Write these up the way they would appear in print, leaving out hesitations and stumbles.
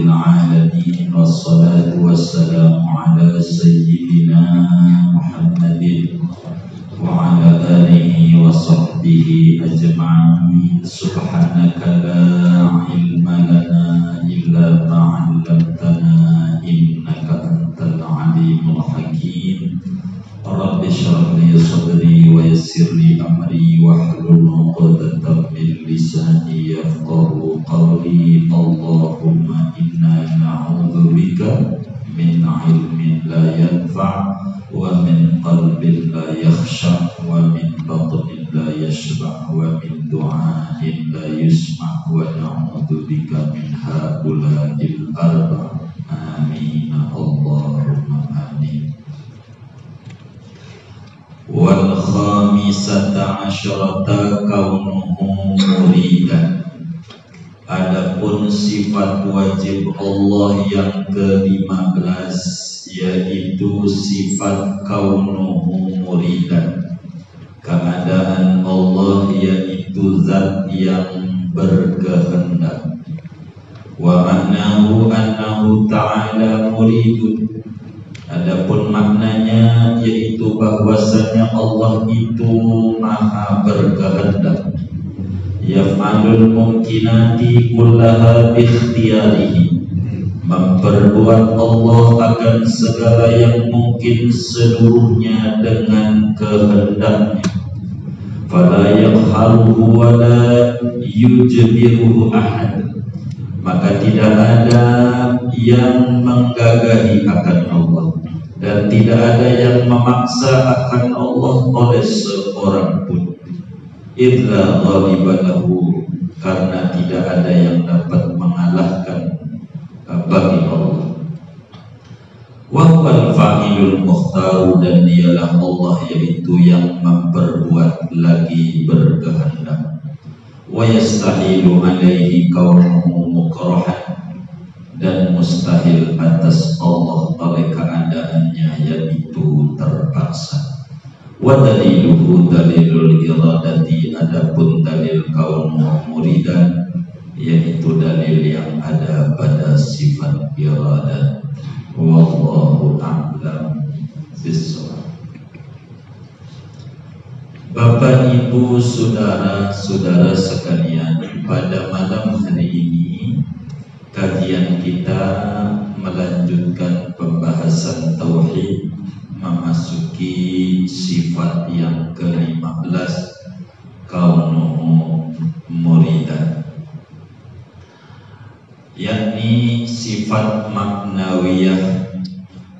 العالمين والصلاة والسلام على سيدنا محمد وعلى آله وصحبه أجمعين. سبحانك لا علم لنا إلا ما علمتنا إنك أنت العليم الحكيم. رب اشرح لي صدري ويسر لي أمري واحلل عقدة من لساني يفقهوا قولي. اللهم إنا نعوذ بك من علم لا ينفع ومن قلب لا يخشع ومن بطن لا يشبع ومن دعاء لا يسمع ونعوذ بك من هؤلاء الأربع. آمين اللهم آمين. Wal khamisata asyarata kaunuhu muridan. Adapun sifat wajib Allah yang ke-15 yaitu sifat kaunuhu muridan. Keadaan Allah yaitu zat yang berkehendak. Wa annahu ta'ala muridun. Adapun maknanya yaitu bahwasanya Allah itu maha berkehendak. Yaf'alul mumkinati kullaha bikhtiyarihi. Memperbuat Allah akan segala yang mungkin seluruhnya dengan kehendaknya. Fala yaqharuhu wa la yujbiruhu ahad. Maka tidak ada yang menggagahi akan Allah dan tidak ada yang memaksa akan Allah oleh seorang pun. Illa ghalibalahu, karena tidak ada yang dapat mengalahkan bagi Allah. Wa huwal fa'ilul mukhtar, dan dialah Allah yaitu yang memperbuat lagi berkehendak. Wa yastahilu alaihi kaunuhu mukrahan, dan mustahil atas Allah oleh keadaannya yaitu terpaksa. Wa daliluhu dalilul iradati, adapun dalil kaunuhu muridan yaitu dalil yang ada pada sifat iradat. Wallahu a'lam bishawab. Bapak, Ibu, saudara-saudara sekalian, pada malam hari ini kajian kita melanjutkan pembahasan tauhid, memasuki sifat yang ke-15 kaunuhu muridan, yakni sifat maknawiyah,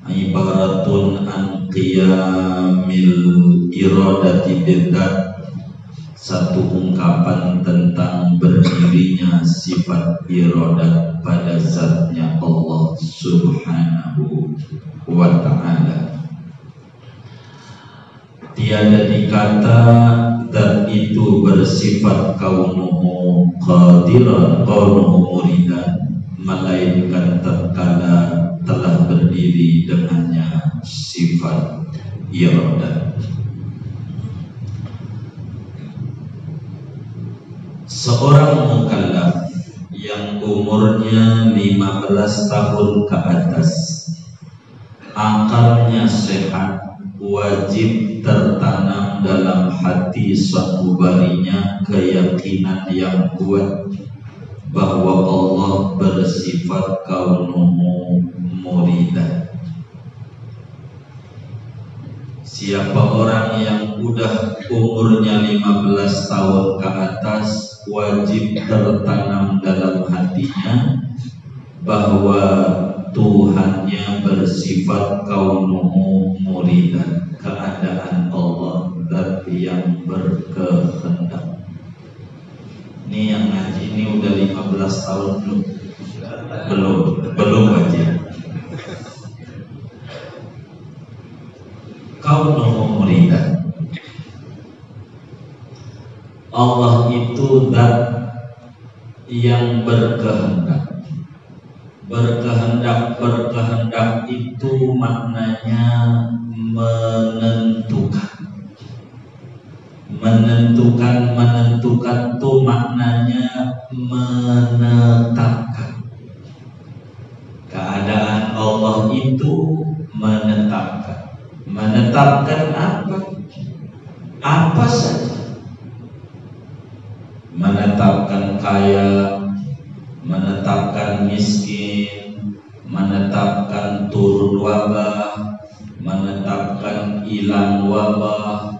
ibaratun an qiyamil iradati bidzat, satu ungkapan tentang berdirinya sifat iradat pada zatnya Allah subhanahu wa ta'ala. Tiada dikata zat itu bersifat kaunuhu qadiran, kaunuhu muridan, melainkan tatkala telah berdiri dengannya sifat iradat. Seorang mukallaf yang umurnya 15 tahun ke atas, akalnya sehat, wajib tertanam dalam hati sanubarinya keyakinan yang kuat bahwa Allah bersifat kaunuhu muridan. Siapa orang yang udah umurnya 15 tahun ke atas, wajib tertanam dalam hatinya bahwa Tuhannya bersifat kaunuhu muridan, keadaan Allah zat yang berkehendak. Ini yang ngaji ini udah 15 tahun belum aja. Kaunuhu muridan, Allah itu zat yang berkehendak. Berkehendak itu maknanya menentukan tuh maknanya menetapkan. Keadaan Allah itu menetapkan. Menetapkan apa? Apa saja. Menetapkan kaya, menetapkan miskin, menetapkan turun wabah, menetapkan hilang wabah,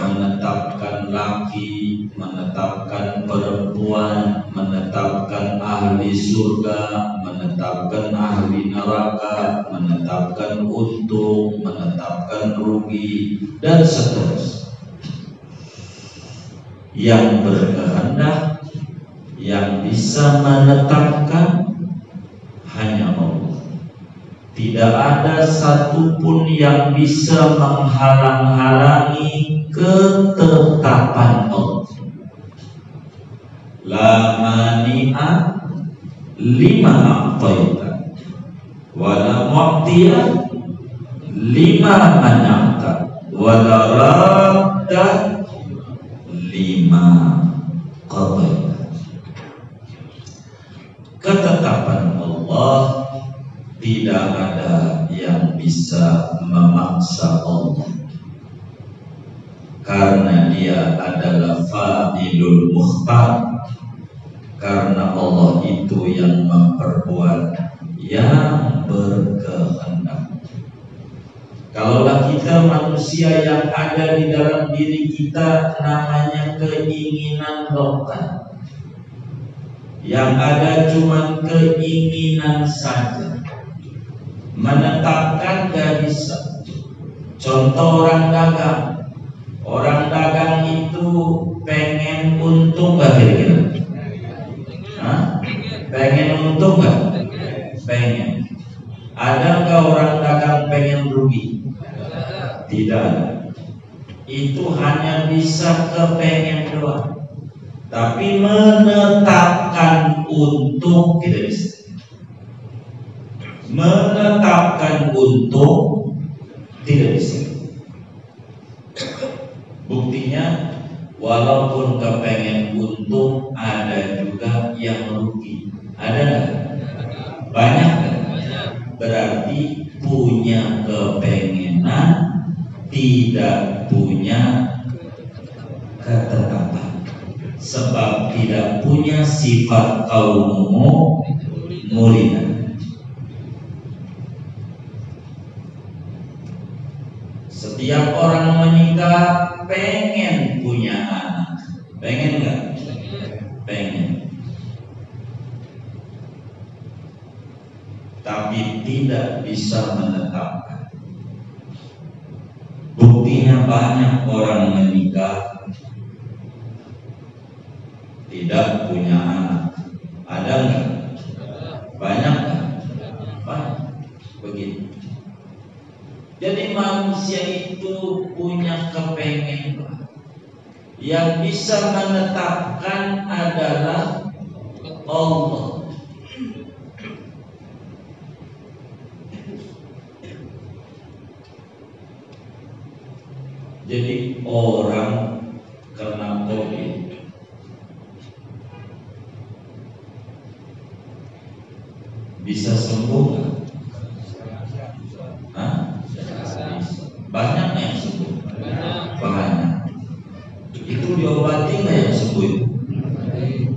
menetapkan laki, menetapkan perempuan, menetapkan ahli surga, menetapkan ahli neraka, menetapkan untung, menetapkan rugi, dan seterusnya. Yang berkehendak, yang bisa menetapkan hanya Allah. Tidak ada satupun yang bisa menghalang-halangi ketetapan Allah. La mani'a lima a'taita wa la mu'tiya lima mana'ta wa la radda lima qadaita. Ketetapan Allah tidak ada yang bisa memaksa Allah, karena Dia adalah Fa'ilul Mukhtar. Karena Allah itu yang memperbuat, yang berkehendak. Kalaulah kita manusia, yang ada di dalam diri kita namanya keinginan lokal. Yang ada cuma keinginan saja. Menetapkan gak bisa. Contoh orang dagang. Orang dagang itu pengen untung gak kira-kira? Pengen untung gak? Pengen. Ada gak orang dagang pengen rugi? Tidak. Itu hanya bisa kepengen doang. Tapi menetapkan untung tidak bisa. Menetapkan untung tidak bisa. Buktinya, walaupun kepengen untung, ada juga yang rugi. Ada nggak? Banyak kan? Berarti punya kepengenan, tidak punya ketetapan. Sebab tidak punya sifat kaunumu muridan. Setiap orang menikah pengen punya anak. Pengen nggak? Pengen. Tapi tidak bisa menetapkan. Buktinya banyak orang menikah tidak punya anak. Ada nggak? Banyak nggak? Banyak. Begitu. Jadi manusia itu punya kepengen. Yang bisa menetapkan adalah Allah. Jadi orang kena COVID bisa sembuh nggak? Banyak yang sembuh. Banyak. Itu diobati nggak yang sembuh itu?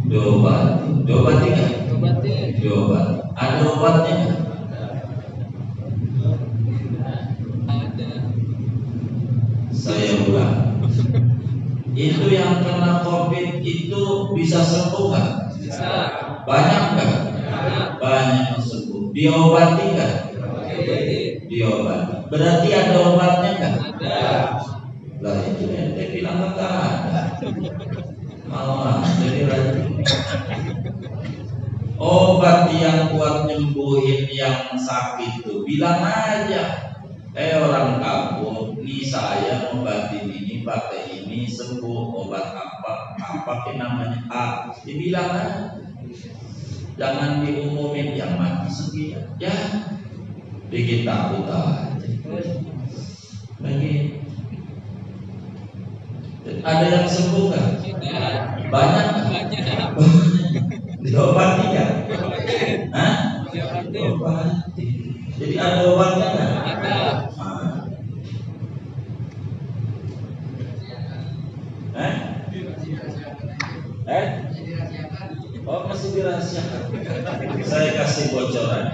Diobati. Diobati nggak? Diobati. Ada obatnya nggak? Saya ulang. Itu yang kena COVID itu bisa sembuh nggak? Bisa. Banyak nggak? Banyak yang sembuh. Diobati nggak? Diobati. Berarti ada obatnya nggak? Ada. Lah itu ente bilang nggak ada. Malah jadi racun. Obat yang buat nyembuhin yang sakit tuh bilang aja. Orang kampung, nih saya obatin ini, pakai ini sembuh. Obat apa? Apa namanya? Dibilang aja. Jangan diumumin yang mati sekian. Ya, bikin takut aja. Begitu. Ada yang sembuh nggak? Banyak nggak? Diobati nggak? berubah hati. Jadi ada obatnya kan? Ada. Oh, masih dirahasiakan. Saya kasih bocoran.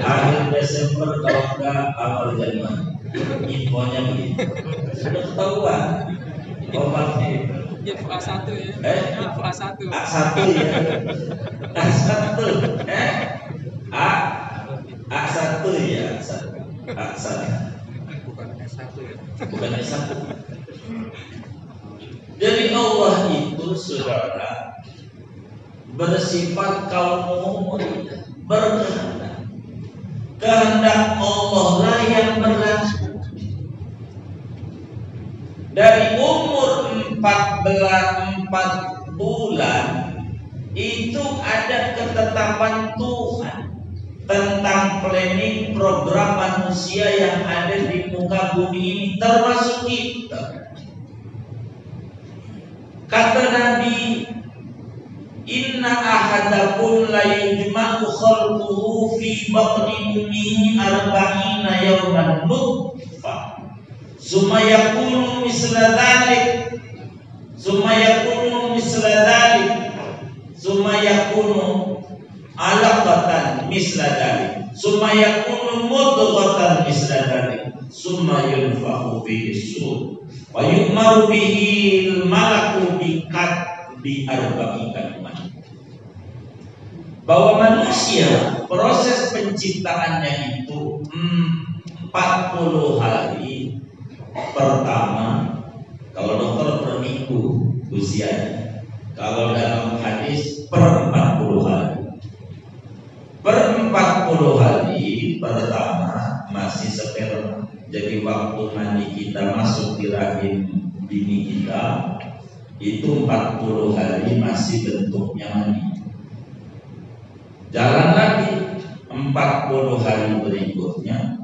Akhir Desember kalau enggak awal Januari. Infonya begitu. Sudah ketahuan. Obatnya itu. Info A1 ya. Info A1. A1 ya. A1. A1 ya. A1. Bukan S1 ya. Bukan S1. Jadi Allah itu saudara bersifat kaum berkehendak. Kehendak Allah lah yang berlaku. Dari umur 4 bulan itu ada ketetapan Tuhan tentang planning program manusia yang ada di muka bumi ini, termasuk kita. Kata Nabi, inna ahadakum la yujma'u khalquhu fi batni ummihi arba'ina yawman nutfah summa yakunu misla dhalik summa yakunu misla dhalik summa yakunu alaqatan misla dhalik summa yakunu mudghatan misla dhalik summa yunfakhu fihi sur wa yu'maru bihi al-malaku bi arba'i kalimat. Bahwa manusia proses penciptaannya itu 40 hari pertama, kalau dokter per minggu usianya, kalau dalam hadis per 40 hari. Per 40 hari pertama masih sperma. Jadi waktu mani kita masuk di rahim bini kita itu 40 hari masih bentuknya mani. Jalan lagi 40 hari berikutnya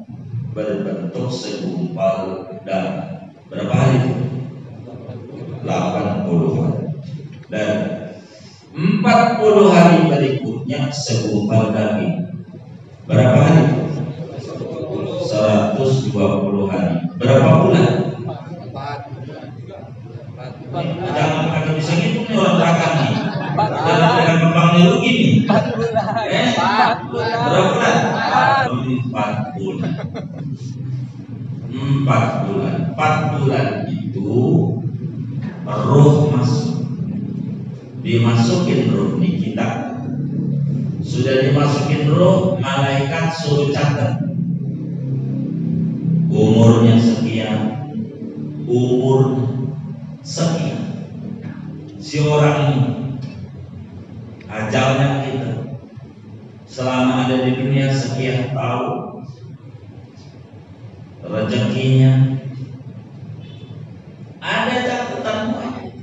berbentuk segumpal darah. Berapa hari? 80 hari. Dan 40 hari berikutnya segumpal daging. Berapa hari? 120 hari. Berapa bulan? 4. Jangan pakai bisa gitu nih orang belakang nih. Jangan kembang nih gini. 4 bulan. 4 bulan. Berapa bulan? 4 bulan. 4 bulan. 4 bulan itu roh masuk. Dimasukin roh nih kita. Sudah dimasukin roh, malaikat suruh catat. Umurnya sekian, umur sekian. Si orang ini ajalnya kita selama ada di dunia sekian tahun, rezekinya ada catatan semuanya.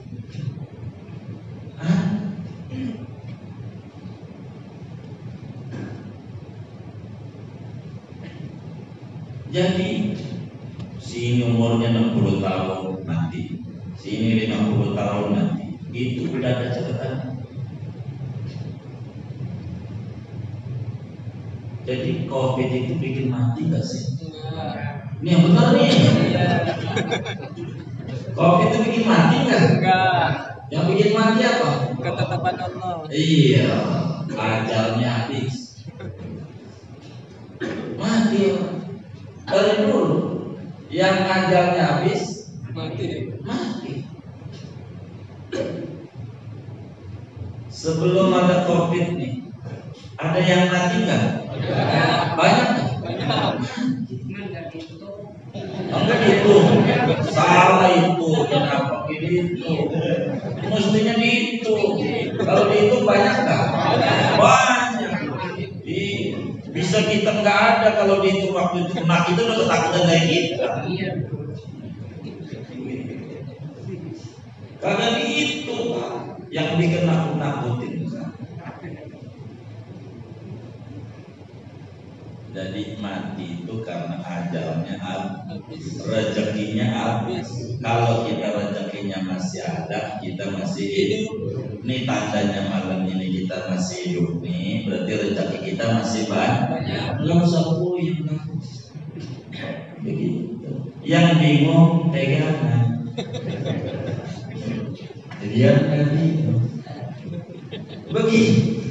Jadi si umurnya 60 tahun nanti, sini 50 tahun nanti, itu udah ada catatan. Jadi COVID itu bikin mati gak sih? Ini yang benar nih. COVID itu bikin mati gak? Enggak. Yang bikin mati apa? Ketetapan Allah. Iya, ajalnya habis. Mati orang. Dari dulu yang ajalnya habis Mati. Sebelum ada COVID nih, ada yang mati nggak? Banyak nggak? Enggak gitu. Salah itu. Kenapa gitu? Mestinya gitu. Kalau itu banyak nggak? Banyak. Bisa kita nggak ada kalau dihitung waktu itu kena itu udah ketakutan dari kita. Karena itu yang bikin nakut-nakutin. Jadi mati itu karena ajalnya habis, rezekinya habis. Kalau kita rezekinya rezekinya masih ada, kita masih hidup. Ini tandanya malam ini kita masih hidup nih, berarti rezeki kita masih banyak. Nggak usah puyeng. Begitu. Yang bingung pegangan. Dia nggak bingung. Begitu.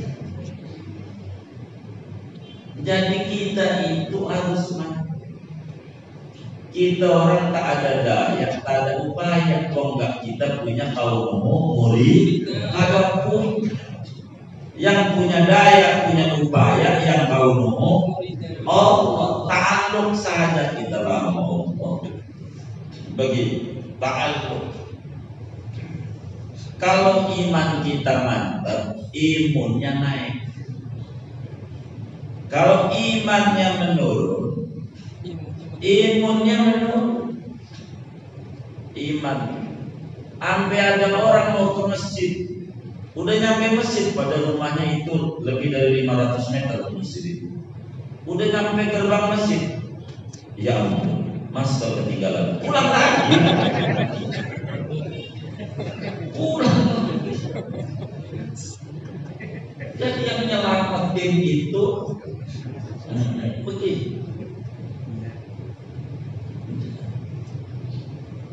Jadi kita itu harus kita orang tak ada daya, tak ada upaya. Kok enggak kita punya kaum murid, agak pun yang punya daya, punya upaya, yang kaum Allah ta'aluk saja kita sama Allah. Begitu, ta'aluk. Kalau iman kita mantap, imunnya naik. Kalau imannya menurun, imunnya menurun. Iman. Sampai ada orang mau ke masjid, udah nyampe masjid, pada rumahnya itu lebih dari 500 meter ke masjid itu. Udah nyampe gerbang masjid, ya ampun, mas ketinggalan. Pulang lagi. Pulang. Jadi yang nyelamatin itu begitu.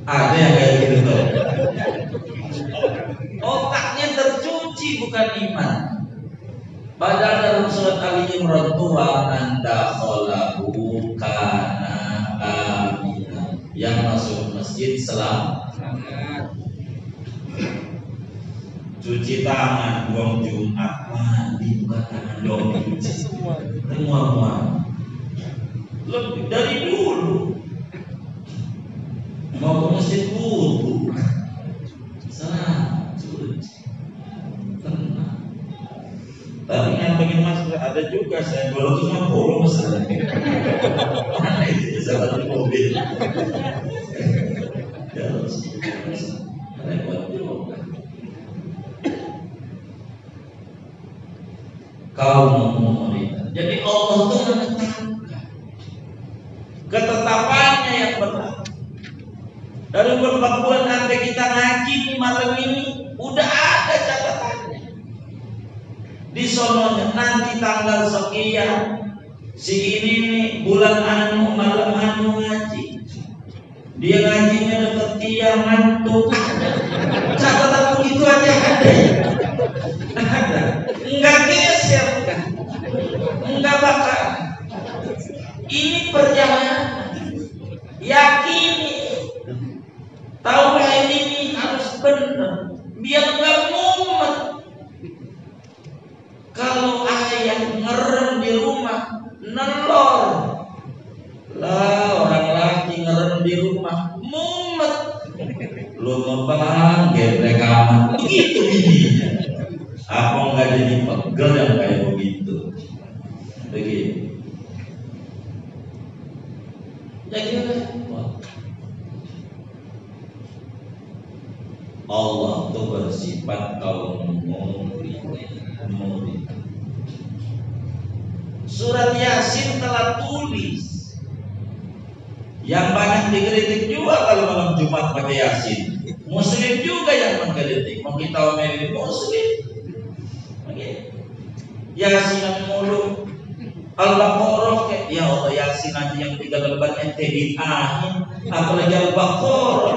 Ada yang kayak gitu. Otaknya tercuci bukan iman. Padahal dalam surat Ali Imran wa anda kholahu kana amina. Yang masuk masjid selamat. Cuci tangan, buang Jumat, mandi, buka tangan dong, semua. Lebih dari dulu. Mau ke masjid wudu, salah, cuci, tenang. Tapi yang pengen masuk ada juga saya 250 masalah. Mana itu salah di mobil. Repot juga. Kaum murid. Jadi Allah itu menetapkan ketetapannya yang benar. Dari beberapa bulan nanti kita ngaji di malam ini udah ada catatannya. Di sononya nanti tanggal sekian si ini nih bulan anu malam anu ngaji. Dia ngajinya dekat tiang ngantuk. Catatan begitu aja ada. Ada. Enggak geser kan? Enggak bakal. Ini perjalanan. Yakini. Tahu ini harus benar. Biar enggak mumet. Kalau ayam ngerem di rumah, nelor. Lah orang laki ngerem di rumah, mumet. Lu ngepang, gebrek amat. Begitu bininya. Apa enggak jadi pegel yang kayak begitu? Begitu. Jadi Allah itu bersifat kaum murid. Surat Yasin telah tulis. Yang banyak dikritik juga kalau malam Jumat pakai Yasin. Muslim juga yang mengkritik. Mau kita omelin Muslim. Yasin mulu. Al-Baqarah kayak ya Allah Yasin aja yang 3 lembar ente bid'ahin, apalagi Al-Baqarah.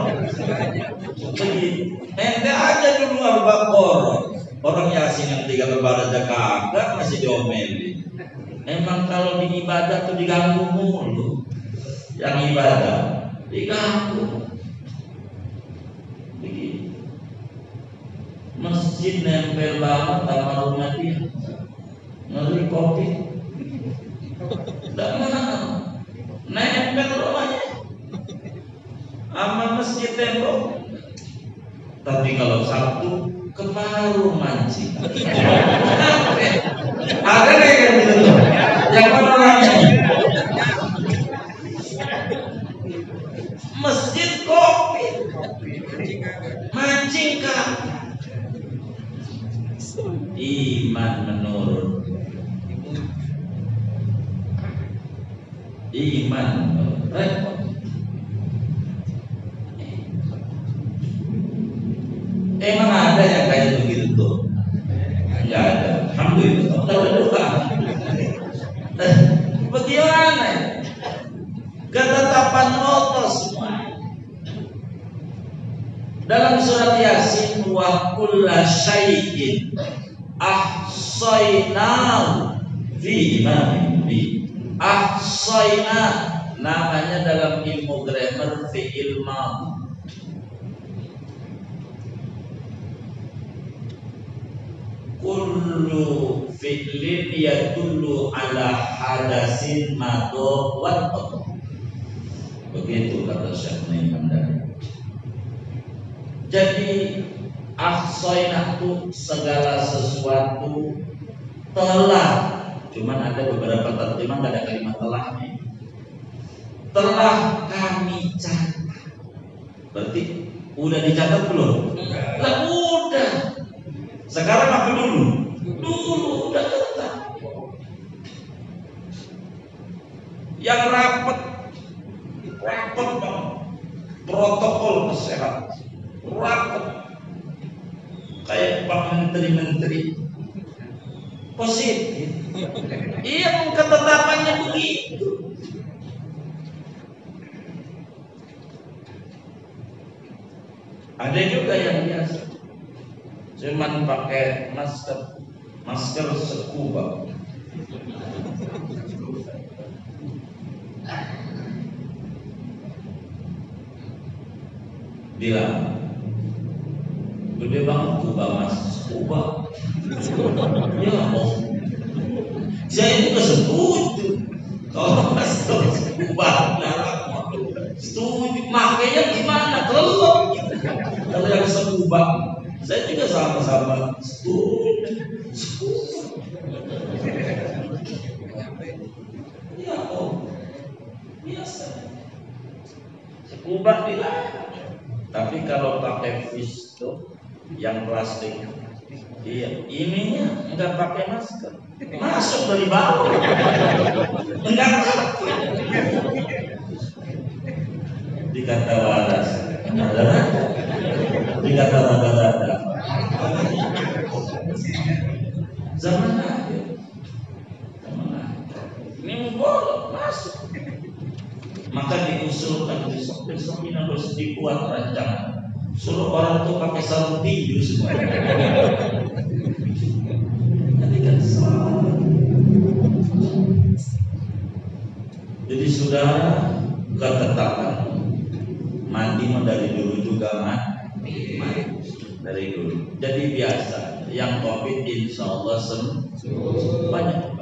Ente aja dulu Al-Baqarah. Orang Yasin yang 3 lembar aja kagak masih diomelin. Emang kalau di ibadah tuh diganggu mulu. Yang ibadah diganggu. Begitu. Masjid nempel banget sama rumah dia. Ngeri kopi. Tidak mana nempel rumahnya sama masjid tembok. Tapi kalau Sabtu ke Paru mancing. Ada yang gitu tuh. Yang mana orangnya? Masjid kopi. Mancing kah? Iman menurun. Iman repot. Emang ada yang kayak begitu tuh? Enggak ada. Alhamdulillah. Udah. Bagaimana? Ketetapan Allah semua. Dalam surat Yasin, wa kulla syai'in ahsaynahu fi imamin mubin. Ahsayna namanya dalam ilmu grammar fi'il madhi. Kullu fi'lin yadullu ala hadasin madho wa qadha. Begitu kata Syekh Naiman. Jadi ahsayna itu segala sesuatu telah. Cuman ada beberapa terjemahan nggak ada kalimat telahnya. Telah kami catat. Berarti udah dicatat belum? Lah udah. Sekarang apa dulu? Dulu udah catat. Yang rapat banget. Protokol kesehatan rapat. Kayak Pak Menteri-Menteri positif. Iya, ketetapannya begitu. Ada juga yang biasa cuman pakai masker scuba. Bilang gede banget scuba mas, scuba. Ya Allah, saya juga setuju kalau masker scuba setuju. Makanya gimana kalau yang scuba, saya juga sama-sama setuju. Ya Allah, biasa scuba dilarang. Tapi kalau pakai fish tuh yang plastik, iya, ininya enggak pakai masker, masuk dari bawah, enggak takut. Dikata waras, dikata rada-rada. Zaman akhir, ini boleh masuk. Maka diusulkan besok ini harus dibuat rancangan. Suruh orang tuh pakai sarung tinju semua. Nanti kan salah. Jadi saudara, ketetapan mandi dari dulu juga mandi dari dulu. Jadi biasa. Yang COVID insya Allah banyak.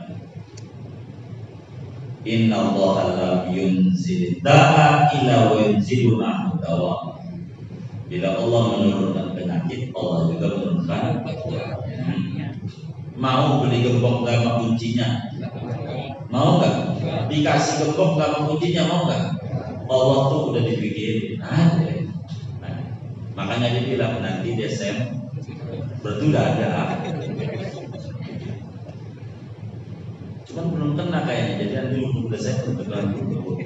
Inna Allah lam yunzil da'a ila yunzilu dawa. Bila Allah menurunkan penyakit, Allah juga menurunkan Mau beli gembok gak sama kuncinya? Mau gak? Dikasih gembok gak sama kuncinya, mau gak? Allah tuh udah dipikirin. Makanya dia bilang nanti Desember berarti udah ada. Cuman belum kena kayaknya, jadi nanti udah saya kebetulan dulu.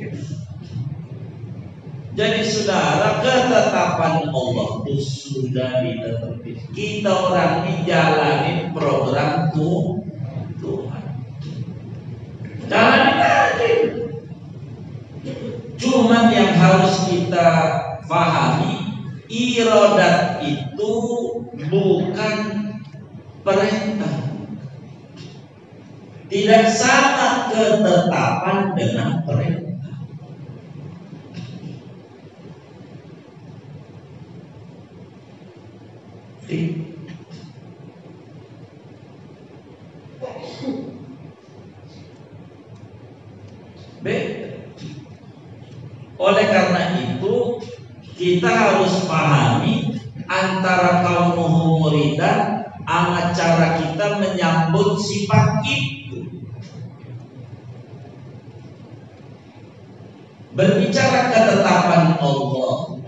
Jadi saudara, ketetapan Allah itu sudah ditetapkan. Kita orang ini jalanin program Tuhan. Jalanin aja. Cuman yang harus kita pahami, iradat itu bukan perintah. Tidak sama ketetapan dengan perintah. Oleh karena itu kita harus pahami antara kaum muridah sama cara kita menyambut sifat itu. Berbicara ketetapan Allah,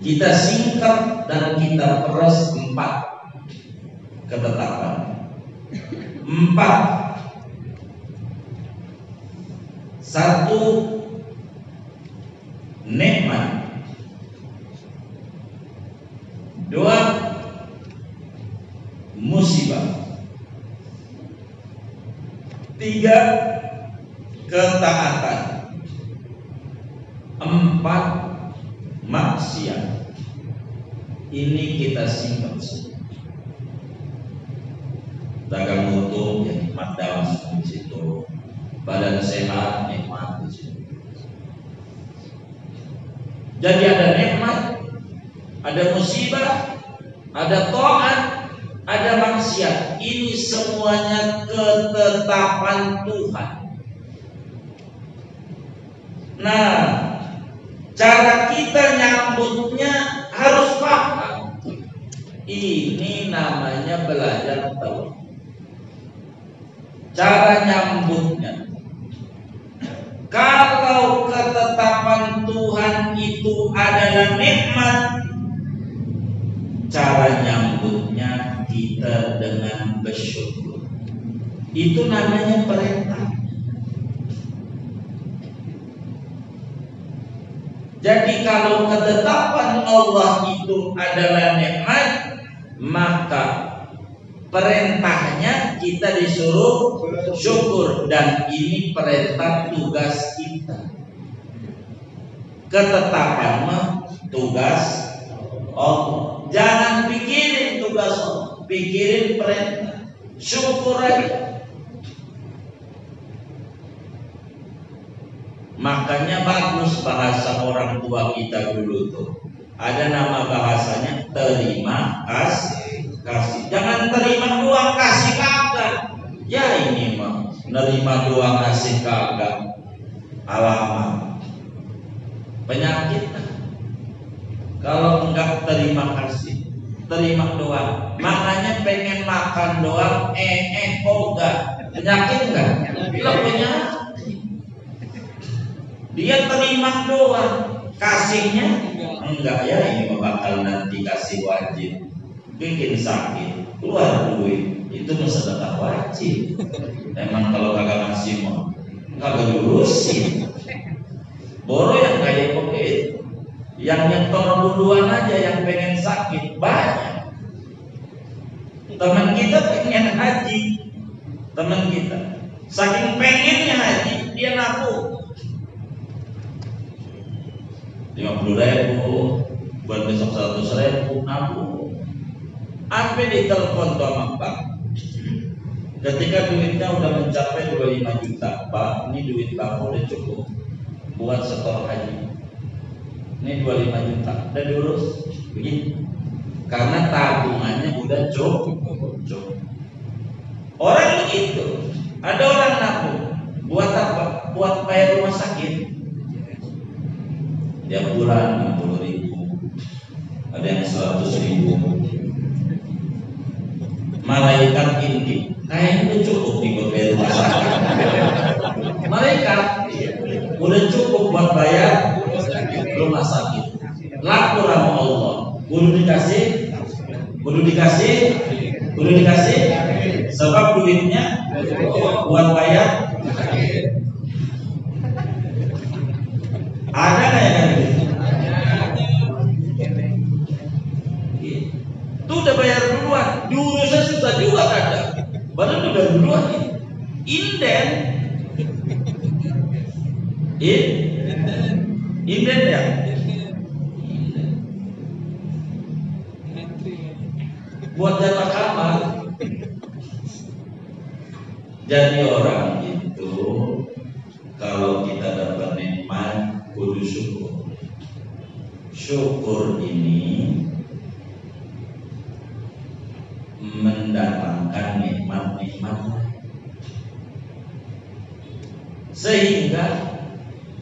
kita singkat dan kita peras 4 ketetapan. 4. 1. Nikmat. 2. 3, ketaatan. 4, maksiat. Ini kita simpan semua. Dagang untung ya nikmat dalam di situ. Badan sehat nikmat di situ. Jadi ada nikmat, ada musibah, ada taat, ada maksiat. Ini semuanya ketetapan Tuhan. Nah, cara kita nyambutnya harus paham. Ini namanya belajar tauhid. Cara nyambutnya, kalau ketetapan Tuhan itu adalah nikmat, cara nyambutnya kita dengan bersyukur. Itu namanya perintah. Jadi kalau ketetapan Allah itu adalah nikmat, maka perintahnya kita disuruh syukur, dan ini perintah tugas kita. Ketetapan tugas Allah. Jangan pikirin tugas Allah, pikirin perintah. Syukur aja. Makanya bagus bahasa orang tua kita dulu tuh. Ada nama bahasanya terima kasih. Jangan terima doang kasih kagak. Ya ini mah nerima doang kasih kagak. Alamat penyakit. Kalau enggak terima kasih, terima doang. Makanya pengen makan doang, enggak. Penyakit enggak? Bila penyakit. Dia terima doang, kasihnya enggak. Ya ini bakal nanti kasih wajib, bikin sakit, keluar duit, itu sedekah wajib. Emang kalau kagak ngasih mah kagak diurusin. Boro yang kayak begitu, yang nyetor duluan aja yang pengen sakit banyak. Teman kita pengen haji, teman kita saking pengennya haji, dia nabung 50.000, buat besok 100.000 nabung. Sampai ditelepon sama bank. Ketika duitnya udah mencapai 25 juta, Pak, ini duit kamu udah cukup buat setor haji. Ini 25 juta, udah diurus begini. Karena tabungannya udah cukup. Orang begitu. Ada orang nabung buat apa? Buat bayar rumah sakit. Tiap bulan 60.000, ada yang 100.000. Malaikat inti, kayaknya udah cukup nih buat bayar rumah sakit. Malaikat udah cukup buat bayar rumah sakit. Lapor sama Allah, kudu dikasih, sebab duitnya buat bayar. Ada nggak ya kan? Itu udah bayar duluan, diurusnya susah juga ada. Padahal udah duluan nih. Inden ya. Buat jatah kamar. Jadi orang itu kalau kita dapat nikmat kudu syukur. Syukur ini mendatangkan nikmat-nikmat, sehingga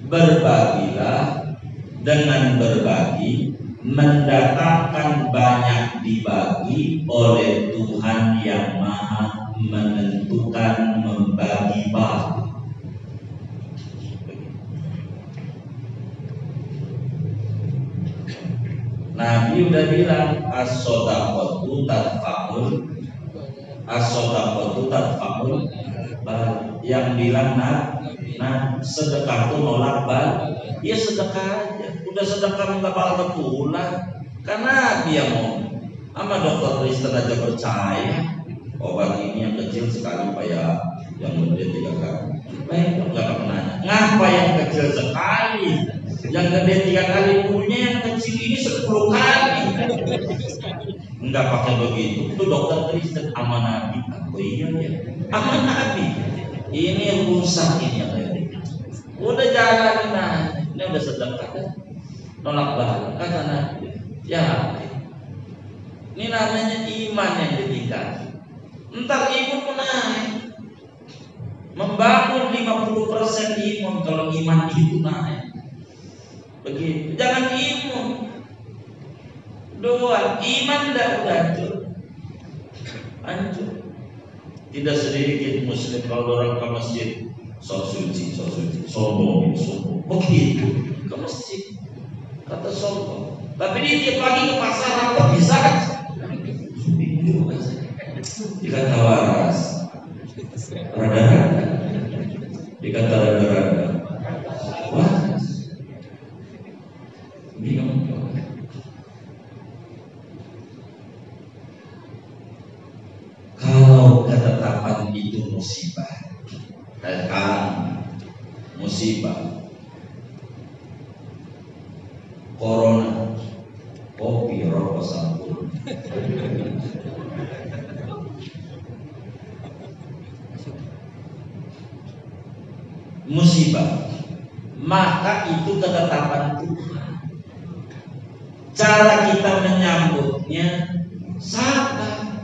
berbagilah. Dengan berbagi mendatangkan banyak dibagi oleh Tuhan yang Maha menentukan membagi bagi. Nabi udah bilang as-shadaqatu tadfa'ul. Yang bilang sedekah tuh nolak balik. Ya sedekah aja. Udah sedekah minta pahala pulang. Karena dia mau sama dokter Kristen aja percaya obat ini yang kecil sekali Pak ya Yang gede 3 kali. Baik, enggak pernah. Ngapa yang kecil sekali? Yang gede 3 kali punya, yang kecil ini 10 kali. Enggak pakai begitu. Itu dokter Kristen sama Nabi. Oh iya ya. Sama Nabi. Ini rusak ini yang lain. Udah jalan nah, ini udah sedekah. Nolak balik kata Nabi. Ya. Ini namanya iman yang ditingkatkan. Entar imun naik. Membangun 50% imun kalau iman itu naik. Begitu. Jangan imun. Doa iman tidak hancur. Hancur. Tidak sedikit muslim kalau orang ke masjid suci, sombong. Begitu ke masjid kata sombong. Tapi dia tiap pagi ke pasar apa bisa kan? Dikata waras, rada-rada, dikata rada-rada, waras, bingung. Kalau ketetapan itu musibah, sekarang musibah, corona, kopi, rokok, sampul. Musibah, maka itu ketetapan Tuhan. Cara kita menyambutnya sabar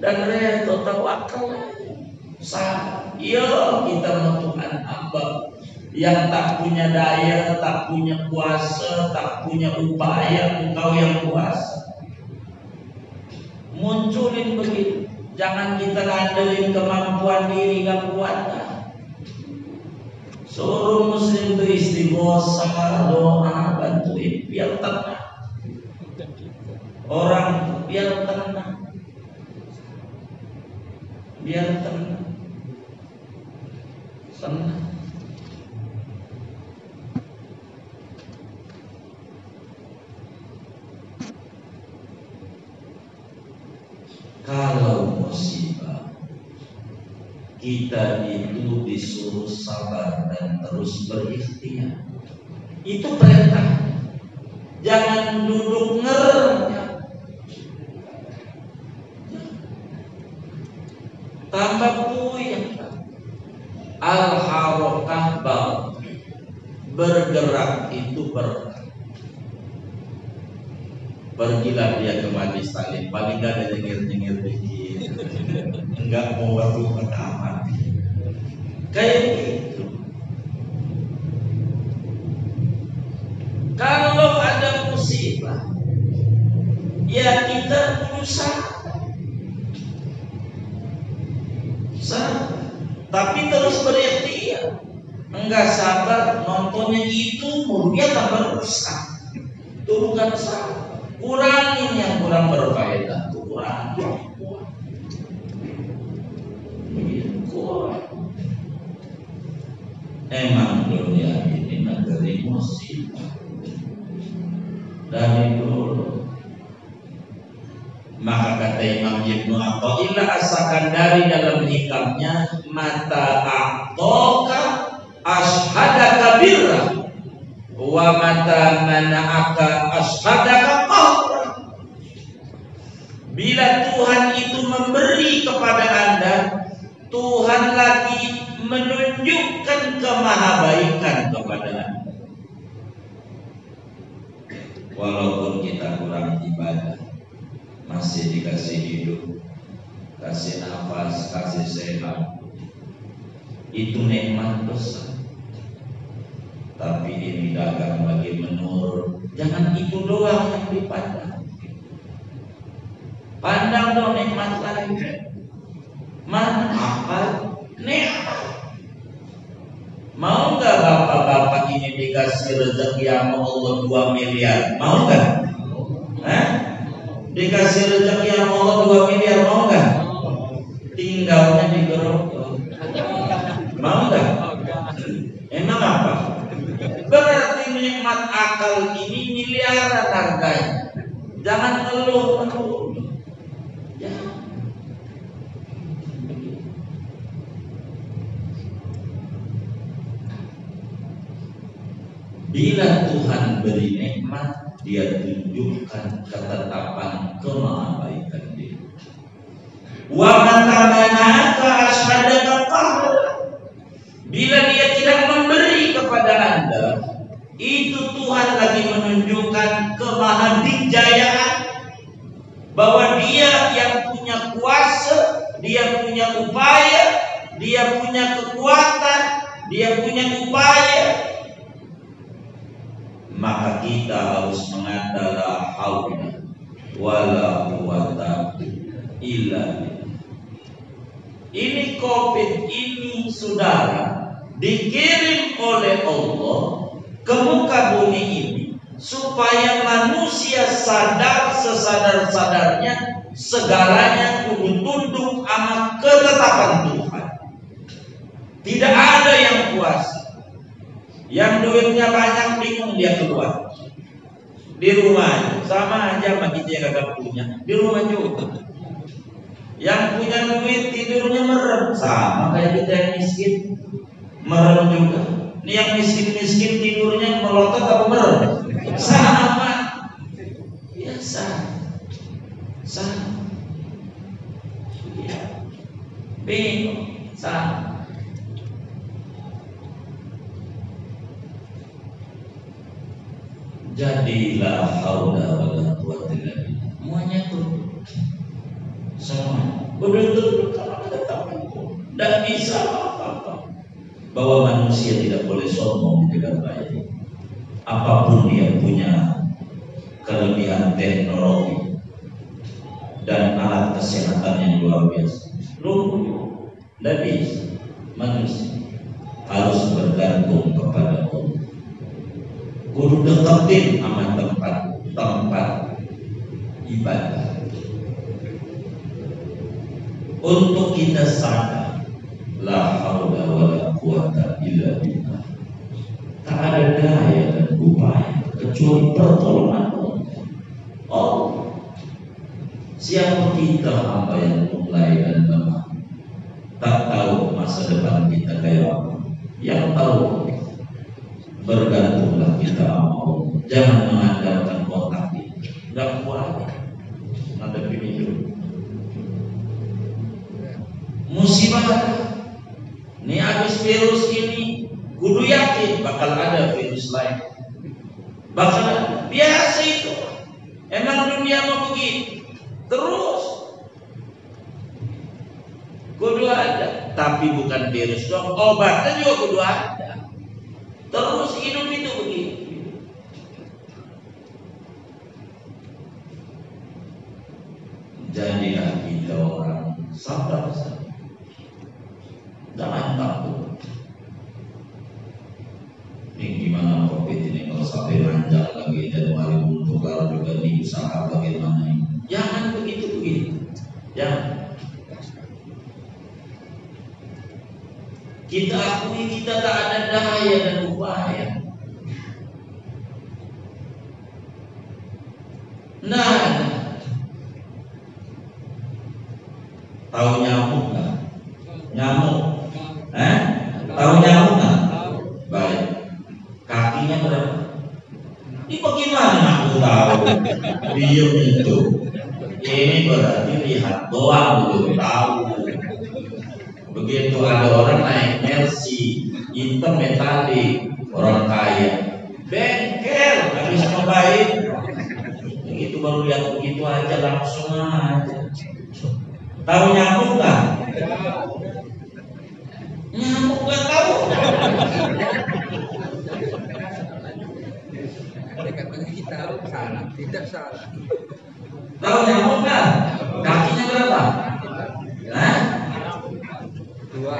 dan redha tawakal. Sabar. Ya kita Tuhan hamba yang tak punya daya, tak punya kuasa, tak punya upaya, Engkau yang kuasa. Munculin begitu. Jangan kita ngandelin kemampuan diri, gak kuat. Suruh muslim beristighosah, doa, bantuin biar tenang. Orang biar tenang. Biar tenang. Tenang. Kalau musibah, kita itu disuruh sabar dan terus berikhtiar. Itu perintah. Jangan duduk ngerem. Tambah puyeng. Al-harokah bal, bergerak itu berkah. Pergilah dia ke majlis taklim, paling gak ada nyengir-nyengir dikit. Enggak mau waktu amat. Kayak gitu. Kalau ada musibah, ya kita berusaha. Tapi terus berikhtiar. Enggak sabar nontonnya itu dia tambah rusak. Itu bukan sabar. Kurangin yang kurang berfaedah, kurangin. Emang dunia ini negeri musibah dari dulu. Maka kata Imam Ibnu Athaillah As-Sakandari dalam hikamnya, mata a'toka ashadaka birra wa mata mana'aka ashadaka qahra. Bila Tuhan itu memberi kepada Anda, Tuhan lagi menunjukkan kemahabaikan kepada Anda. Walaupun kita kurang ibadah, masih dikasih hidup, kasih nafas, kasih sehat, itu nikmat besar. Tapi ini dagang bagi menurut. Jangan itu doang yang dipandang. Pandang dong nikmat lain. Mana apa nikmat? Mau nggak bapak-bapak ini dikasih rezeki sama Allah 2 miliar? Mau nggak? Dikasih rezeki sama Allah 2 miliar, mau nggak? Tinggalnya di gerobak. Mau nggak? Emang apa? Berarti nikmat akal ini miliaran harganya. Jangan ngeluh. Ya. Bila Tuhan beri nikmat, dia tunjukkan ketetapan kemahabaikan dia. Wa man tamanaka asyhadaka qahr. Bila dia tidak memberi kepada Anda, itu Tuhan lagi menunjukkan kemahabijayaan, bahwa dia yang punya kuasa, dia punya upaya, dia punya kekuatan, dia punya upaya. Maka kita harus mengatakan la haula wala quwata illa billah. Ini COVID ini, saudara, dikirim oleh Allah ke muka bumi ini supaya manusia sadar sesadar-sadarnya segalanya kudu tunduk sama ketetapan Tuhan. Tidak ada yang kuasa. Yang duitnya banyak bingung dia keluar. Di rumah sama aja sama kita yang kagak punya. Di rumah juga. Yang punya duit tidurnya merem, sama kayak kita yang miskin, merem juga. Ini yang miskin-miskin tidurnya melotot apa merem? Sama. Ya sama. Ya. Bingung, sama. Jadilah haula wala quwata illa billah. Semuanya tuh. Semua. Betul-betul tidak bisa apa-apa. Bahwa manusia tidak boleh sombong di dekat baik. Apapun dia punya kelebihan teknologi dan alat kesehatan yang luar biasa, tidak bisa. Manusia harus bergantung kepada Allah. Kudu deketin sama tempat ibadah. Untuk kita sadar la haula wala quwata illa billah. Tak ada daya dan upaya kecuali pertolongan Allah. Siapa kita hamba yang mulai dan lemah, tak tahu masa depan kita kayak apa. Yang tahu bergantunglah kita sama Allah. Jangan mengandalkan otak kita. Gak kuat ngadepin hidup. Musibah. Ini habis virus ini, kudu yakin bakal ada virus lain. Bakal biasa itu. Emang dunia mau begitu. Terus kudu ada, tapi bukan virus dong. Obatnya juga kudu ada. Terus hidup itu begitu. Jadilah kita orang sabar saja. Jangan takut. Ini gimana COVID ini kalau sampai ranjang lagi Januari tukar juga di usaha bagaimana ini? Jangan begitu. Jangan. Kita akui kita tak ada daya dan upaya. Nah, tahu nyamuk nggak? Nyamuk, tahu nyamuk nggak? Baik. Kakinya berapa? Ini bagaimana aku tahu? Diem itu. Ini berarti lihat doang belum tahu. Begitu ada orang naik Mercy hitam metalik, orang kaya, bengkel, nggak bisa ngebaik. Itu baru lihat begitu aja langsung aja. Tahu nyamuk nggak? Nyamuk nggak tahu. Kita salah, tidak salah. Tahu nyamuk nggak? Kakinya berapa? Hah? 2, 7.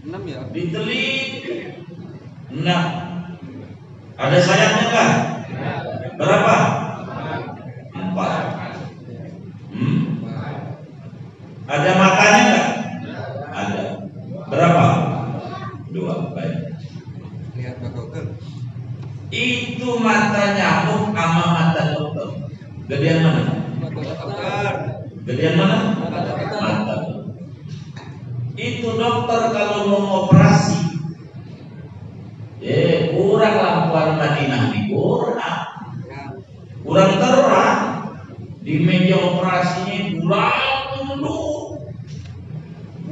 6 ya? Ditelit 6. Ada sayapnya nggak? Berapa? 4. Ada matanya nggak? Ada. Berapa? 2. Baik. Lihat Pak Google. Itu mata nyamuk sama mata dokter. Gedean mana? Dokter. Gedean mana? Itu dokter kalau mau operasi, kurang lampuan Madinah nih, kurang terang. Di meja operasinya lampu dulu,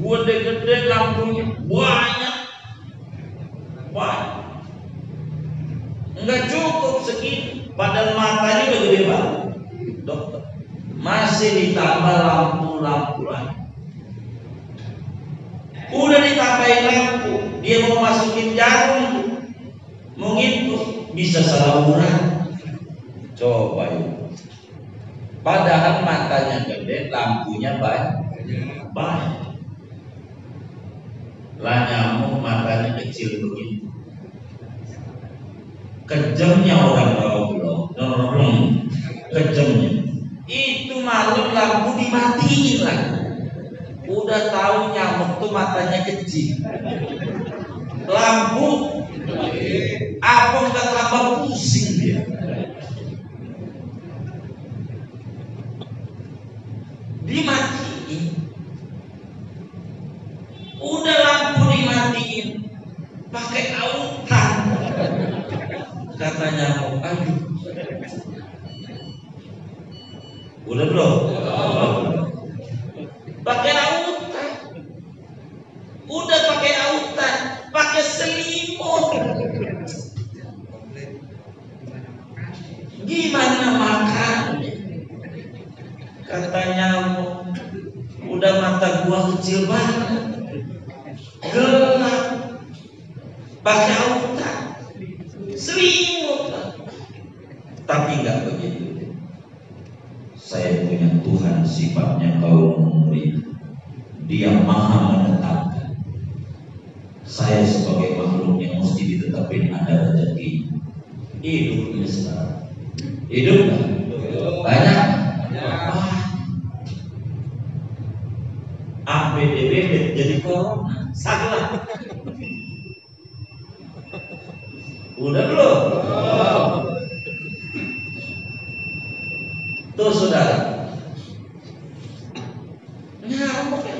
gede-gede lampunya banyak. Enggak cukup segini, padahal matanya udah gede banget. Dokter masih ditambah lampu lain. Udah ditambahin lampu, dia mau masukin jarum, mau nginput, bisa salah ukuran. Coba ya. Padahal matanya gede, lampunya banyak. Lah nyamuk matanya kecil begitu. Kejamnya orang goblok, kejamnya. Itu malam lampu dimatiin lagi. Udah tahu nyamuk tuh matanya kecil. Lampu apa enggak tambah pusing dia. Dimatiin. Udah lampu dimatiin, pakai autan. Kata nyamuk, aduh. Udah bro, pakai autan. Udah pakai autan, pakai selimut. Gimana makan? Kata nyamuk, udah mata gua kecil banget, gelap, pakai autan, selimut. Tapi nggak begitu. Saya punya Tuhan, sifatnya kaum murid. Dia maha menetapkan. Saya sebagai makhluk yang mesti ditetapin ada rezeki. Hidupnya sekarang. Hidup banyak. APDB jadi corona, salah. Udah belum? Tuh saudara, nyamuk ya.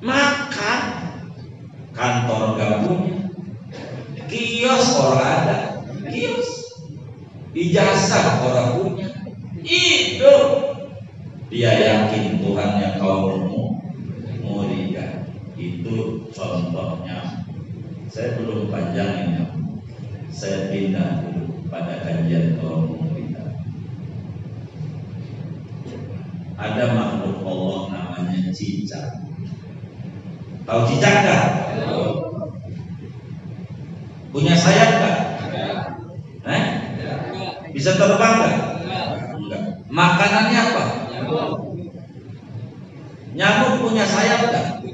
Makan, kantor gak punya, kios orang ada, kios, ijazah orang punya, itu dia yakin Tuhan yang kau muridkan. Itu contohnya. Saya belum panjangin ya. Saya pindah dulu pada kajian kaum muridkan. Ada makhluk Allah namanya cicak. Tahu cicak gak? Punya sayap gak? Bisa terbang gak? Enggak. Makanannya apa? Nyamuk punya sayap gak?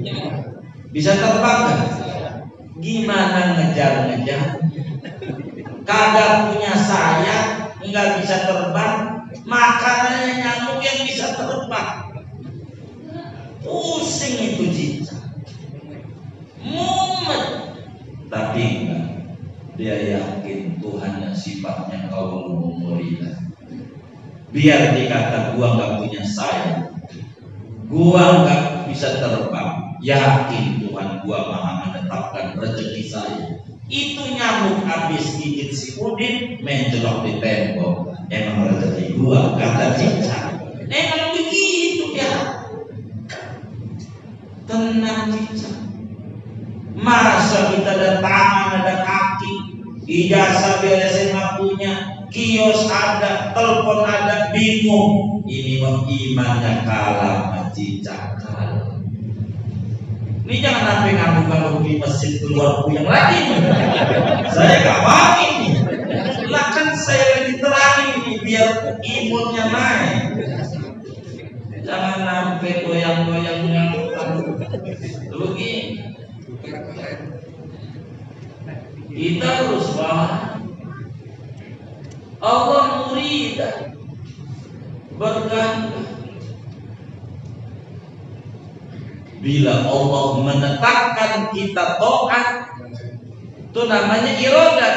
Bisa terbang gak? Gimana ngejar-ngejar? Kagak punya sayap, enggak bisa terbang. Makanannya nyamuk yang bisa terbang. Pusing itu cicak, mumet. Tapi enggak. Dia yakin Tuhan yang sifatnya kaum muridkan. Biar dikata gua nggak punya sayap, gua nggak bisa terbang, yakin Tuhan gua maha menetapkan rezeki saya. Itu nyamuk habis gigit si Udin, menjelok di tembok. Emang rezeki gua, kata cicak. Emang begitu ya. Tenang cicak. Masa kita ada tangan, ada kaki, ijazah SMA punya, kios ada, telepon ada, bingung. Ini imannya kalah, cicak kalah. Ini jangan sampai ngamuk-ngamuk di masjid keluar puyeng lagi. Saya gak mau ini. Lah kan saya lagi terangin ini biar imunnya naik. Jangan sampai goyang-goyang begini. Kita harus paham Allah murid bergantung. Bila Allah menetapkan kita taat, itu namanya iradah.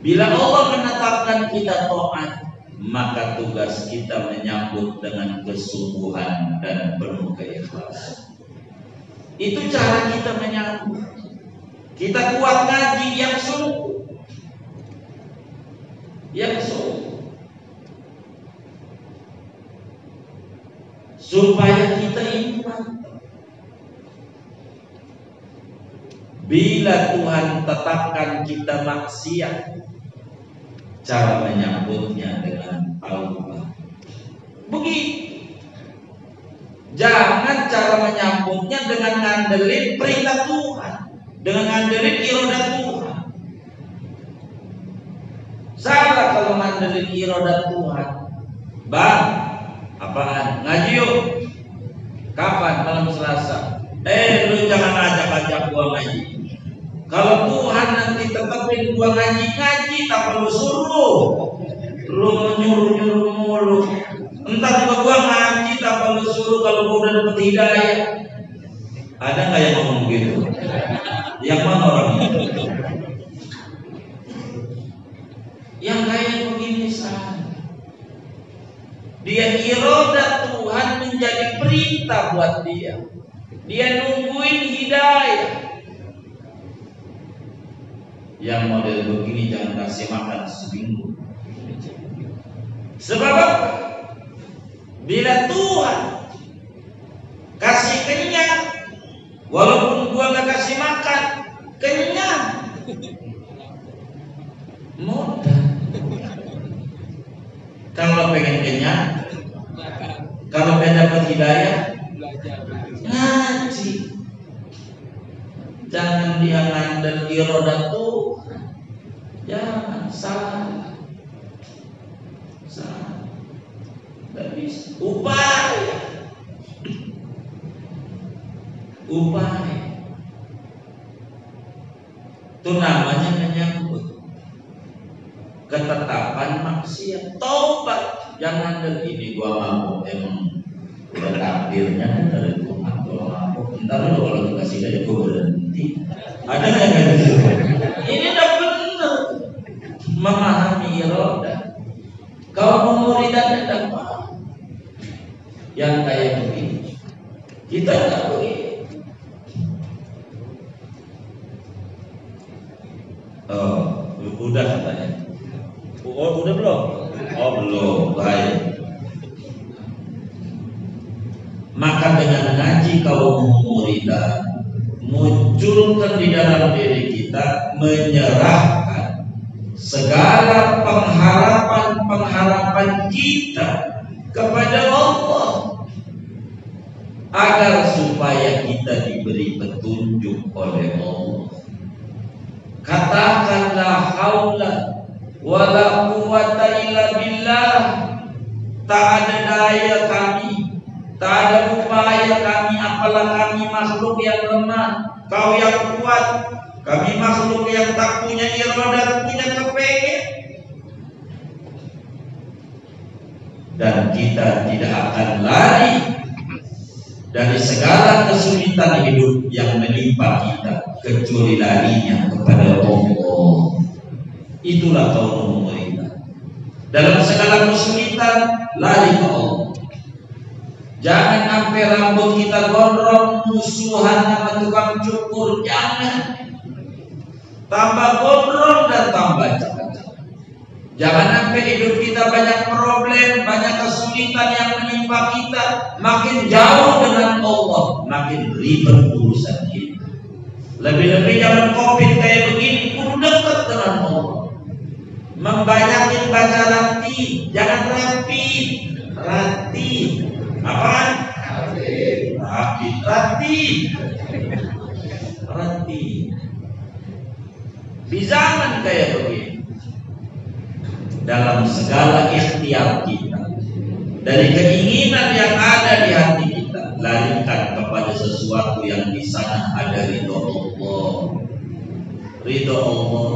Bila Allah menetapkan kita taat, maka tugas kita menyambut dengan kesungguhan dan penuh keikhlasan. Itu cara kita menyambut. Kita kuat ngaji yang sungguh, supaya kita ini mantap. Bila Tuhan tetapkan kita maksiat, cara menyambutnya dengan Allah. Begitu. Jangan cara menyambutnya dengan ngandelin perintah Tuhan, dengan ngandelin irodat Tuhan. Salah kalau ngandelin irodat Tuhan. Bang, apaan? Ngaji yuk. Kapan? Malam Selasa. Lu jangan ajak-ajak gua ngaji. Kalau Tuhan nanti tetepin gua ngaji tak perlu suruh. Lu nyuruh mulu. Entar juga gua ngaji tak perlu suruh kalau gua udah dapet hidayah. Ada nggak yang ngomong gitu? Yang mana orangnya? Yang kayak begini saja. Dia irodat Tuhan menjadi perintah buat dia. Dia nungguin hidayah. Yang model begini jangan kasih makan seminggu. Sebab apa? Bila Tuhan kasih kenyang, walaupun gua gak kasih makan, kenyang. Mudah. Kalau pengen kenyang, kalau pengen dapat hidayah, ngaji. Jangan dia ngandel irodat Tuhan. Jangan, salah. Tidak bisa. Upaya. Itu namanya menyambut ketetapan maksiat. Taubat. Jangan ngandel ini gua mabuk, emang udah takdirnya dari Tuhan. Gua mabuk, ntar lu kalau dikasih dari gua berhenti. Ada nggak gitu? Ini udah benar memahami irodah. Kalau memuridan tidak paham. Yang kayak begini kita tak begini. Udah katanya. Udah belum? Belum. Baik. Maka dengan ngaji kaum muridan, munculkan di dalam diri kita, menyerahkan segala pengharapan kita kepada Allah, agar supaya kita diberi petunjuk oleh Allah. Katakan la haula wala quwwata illa billah. Tak ada daya kami, tak ada upaya kami, apalah kami makhluk yang lemah, Kau yang kuat. Kami makhluk yang tak punya iradah, punya kepengen. Dan kita tidak akan lari dari segala kesulitan hidup yang menimpa kita, kecuali larinya kepada Allah. Itulah kaum pemerintah. Dalam segala kesulitan, lari ke Allah. Jangan sampai rambut kita gondrong, musuhan sama tukang cukur. Jangan. Tambah gondrong dan tambah cepat. Jangan sampai hidup kita banyak problem, banyak kesulitan yang menimpa kita. Makin jauh dengan Allah, makin ribet urusan kita. Lebih-lebih zaman COVID kayak begini, kudu dekat dengan Allah. Membanyakin baca rati, jangan rapi. Rati. Apaan? Rati. Di zaman kayak begini, dalam segala ikhtiar kita, dari keinginan yang ada di hati kita, larikan kepada sesuatu yang di sana ada ridho Allah. Ridho Allah.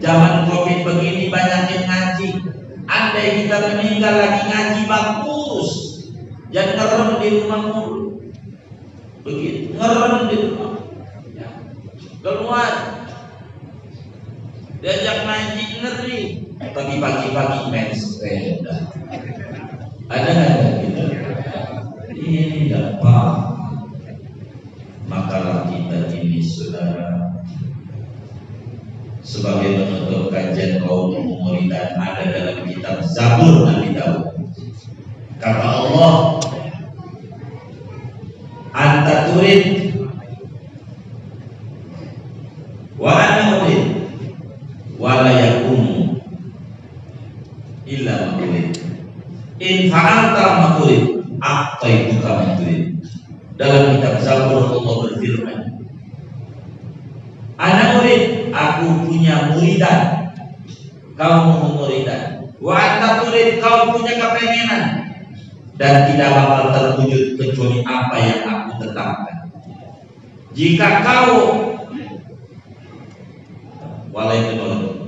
Zaman COVID begini banyakin ngaji. Andai kita meninggal lagi ngaji bagus. Jangan ngerem di rumah mulu. Begitu, ngerem di rumah. Ya. Keluar. Diajak ngaji ngeri. pagi-pagi main sepeda. Ada nggak gitu? Ini dapat. Makalah kita ini saudara, sebagai penutup kajian kaum murid ada dalam kitab Zabur Nabi Daud. Kata Allah, anta turid wa ana urid wa la yakunu illa ma urid in fa'alta ma urid a'taituka ma turid. Dalam kitab Zabur Allah berfirman, ana urid, aku punya muridan, kau muridan. Wa anta turid, kau punya kepengenan, dan tidak bakal terwujud kecuali apa yang aku tetapkan. Jika kau walaikun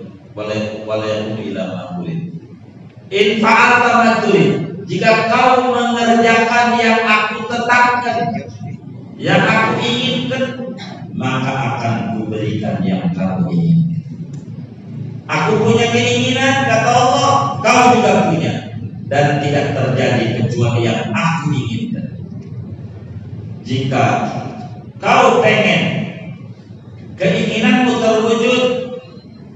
ila ma'urid in fa'alta ma turid, jika kau mengerjakan yang aku tetapkan, yang aku inginkan, maka akan kuberikan yang kamu inginkan. Aku punya keinginan, kata Allah, kau juga punya, dan tidak terjadi kecuali yang aku inginkan. Jika kau pengen keinginanmu terwujud,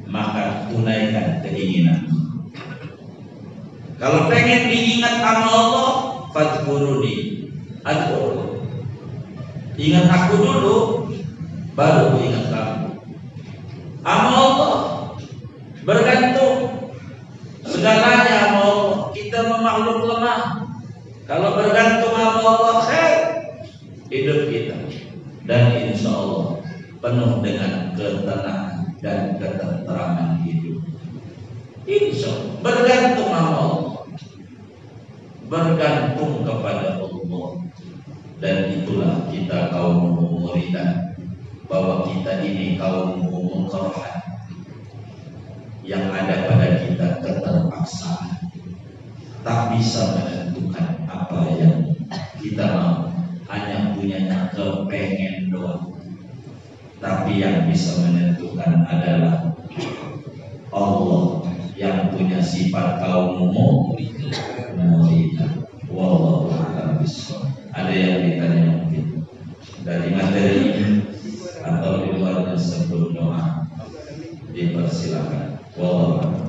maka tunaikan keinginanmu. Kalau pengen diingat sama Allah, fadhkuruni adhkur. Ingat aku dulu, baru ingat kamu. Sama Allah bergantung segalanya sama Allah. Kita makhluk lemah. Kalau bergantung sama Allah, khair hidup kita, dan insya Allah penuh dengan ketenangan dan ketentraman hidup. Insya Allah bergantung sama Allah, bergantung kepada Allah. Dan itulah kita kaum muridan, bahwa kita ini kaum mukarrahan, yang ada pada kita keterpaksaan, tak bisa menentukan apa yang kita mau, hanya punyanya kepengen doang. Tapi yang bisa menentukan adalah Allah yang punya sifat kaum muridan. Wallahu a'lam bishawab. Ada yang ditanya mungkin dari materi ini atau di luarnya sebelum doa, dipersilakan. Wallahu a'lam.